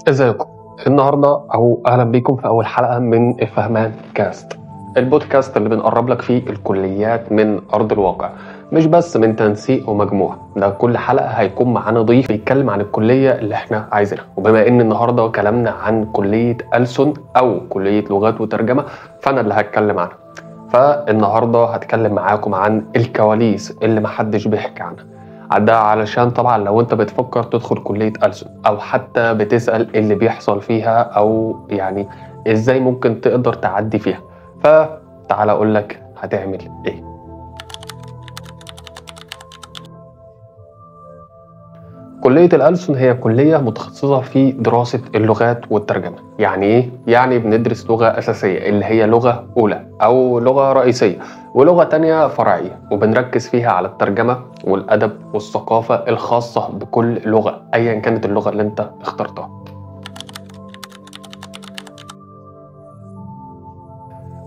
ازيكم النهارده او اهلا بيكم في اول حلقه من فهمان كاست، البودكاست اللي بنقرب لك فيه الكليات من ارض الواقع، مش بس من تنسيق ومجموع. ده كل حلقه هيكون معانا ضيف بيتكلم عن الكليه اللي احنا عايزينها. وبما ان النهارده كلامنا عن كليه ألسن او كليه لغات وترجمه، فانا اللي هتكلم عنها. فالنهارده هتكلم معاكم عن الكواليس اللي محدش بيحكي عنها. ده علشان طبعا لو انت بتفكر تدخل كلية ألسن او حتى بتسأل اللي بيحصل فيها او يعني ازاي ممكن تقدر تعدي فيها، فتعال اقول لك هتعمل ايه. كلية الألسن هي كلية متخصصة في دراسة اللغات والترجمة. يعني إيه؟ يعني بندرس لغة أساسية اللي هي لغة أولى أو لغة رئيسية، ولغة تانية فرعية، وبنركز فيها على الترجمة والأدب والثقافة الخاصة بكل لغة أيا كانت اللغة اللي أنت اخترتها.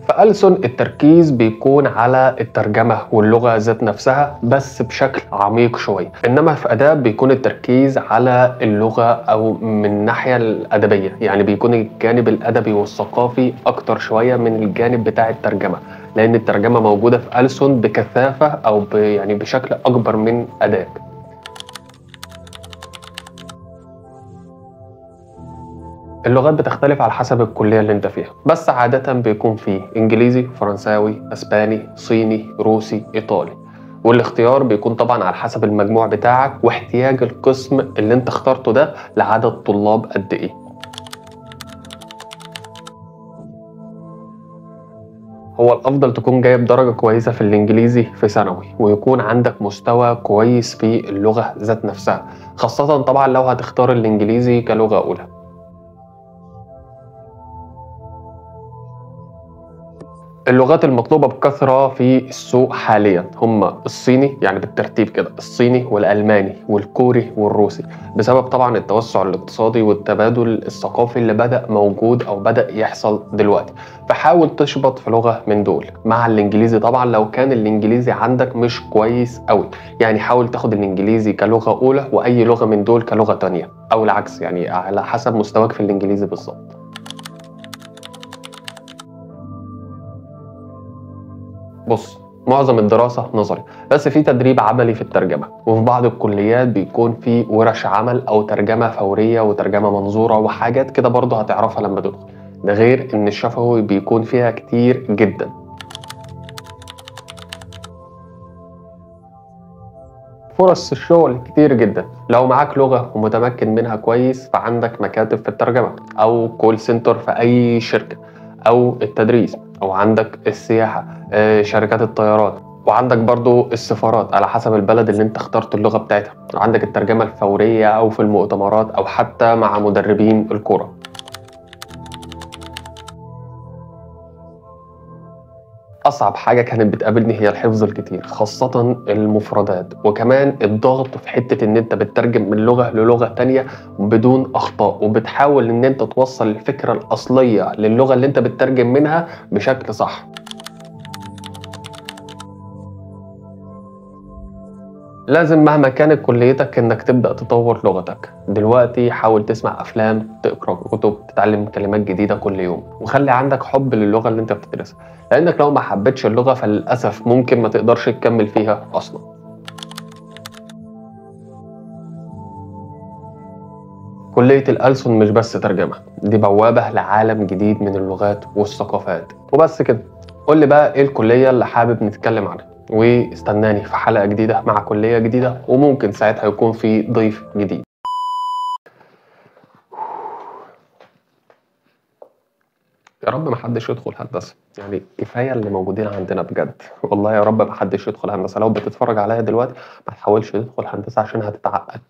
في ألسن التركيز بيكون على الترجمة واللغة ذات نفسها بس بشكل عميق شوية، إنما في آداب بيكون التركيز على اللغة أو من الناحية الأدبية، يعني بيكون الجانب الأدبي والثقافي أكتر شوية من الجانب بتاع الترجمة، لأن الترجمة موجودة في ألسن بكثافة أو يعني بشكل أكبر من آداب. اللغات بتختلف على حسب الكلية اللي انت فيها، بس عادة بيكون فيه انجليزي، فرنساوي، اسباني، صيني، روسي، ايطالي. والاختيار بيكون طبعا على حسب المجموع بتاعك واحتياج القسم اللي انت اخترته ده لعدد طلاب قد ايه. هو الافضل تكون جايب درجة كويسة في الانجليزي في ثانوي، ويكون عندك مستوى كويس في اللغة ذات نفسها، خاصة طبعا لو هتختار الانجليزي كلغة اولى. اللغات المطلوبة بكثرة في السوق حاليا هم الصيني، يعني بالترتيب كده الصيني والألماني والكوري والروسي، بسبب طبعا التوسع الاقتصادي والتبادل الثقافي اللي بدأ موجود أو بدأ يحصل دلوقتي. فحاول تشبط في لغة من دول مع الإنجليزي طبعا لو كان الإنجليزي عندك مش كويس قوي، يعني حاول تاخد الإنجليزي كلغة أولى وأي لغة من دول كلغة تانية، أو العكس، يعني على حسب مستواك في الإنجليزي بالظبط. بص، معظم الدراسة نظري، بس في تدريب عملي في الترجمة، وفي بعض الكليات بيكون في ورش عمل أو ترجمة فورية وترجمة منظورة وحاجات كده برضه هتعرفها لما تدخل. ده غير إن الشفوي بيكون فيها كتير جدا. فرص الشغل كتير جدا لو معاك لغة ومتمكن منها كويس، فعندك مكاتب في الترجمة أو كول سنتر في أي شركة، أو التدريس، أو عندك السياحة، شركات الطيران، وعندك برضو السفارات على حسب البلد اللي انت اخترت اللغة بتاعتها، وعندك الترجمة الفورية أو في المؤتمرات أو حتى مع مدربين الكرة. أصعب حاجة كانت بتقابلني هي الحفظ الكتير، خاصة المفردات، وكمان الضغط في حتة إن أنت بتترجم من لغة للغة تانية بدون أخطاء، وبتحاول إن أنت توصل الفكرة الأصلية للغة اللي أنت بتترجم منها بشكل صح. لازم مهما كانت كليتك إنك تبدأ تطور لغتك. دلوقتي حاول تسمع أفلام، تقرأ كتب، تتعلم كلمات جديدة كل يوم، وخلي عندك حب للغة اللي أنت بتدرسها، لأنك لو ما حبيتش اللغة فللأسف ممكن ما تقدرش تكمل فيها أصلا. كلية الألسن مش بس ترجمة، دي بوابة لعالم جديد من اللغات والثقافات. وبس كده، قول لي بقى إيه الكلية اللي حابب نتكلم عنها، واستناني في حلقة جديدة مع كلية جديدة، وممكن ساعتها يكون في ضيف جديد. يا رب ما حدش يدخل هندسة، يعني كفاية اللي موجودين عندنا بجد. والله يا رب ما حدش يدخل هندسة. لو بتتفرج عليا دلوقتي ما تحاولش تدخل هندسة عشان هتتعقد.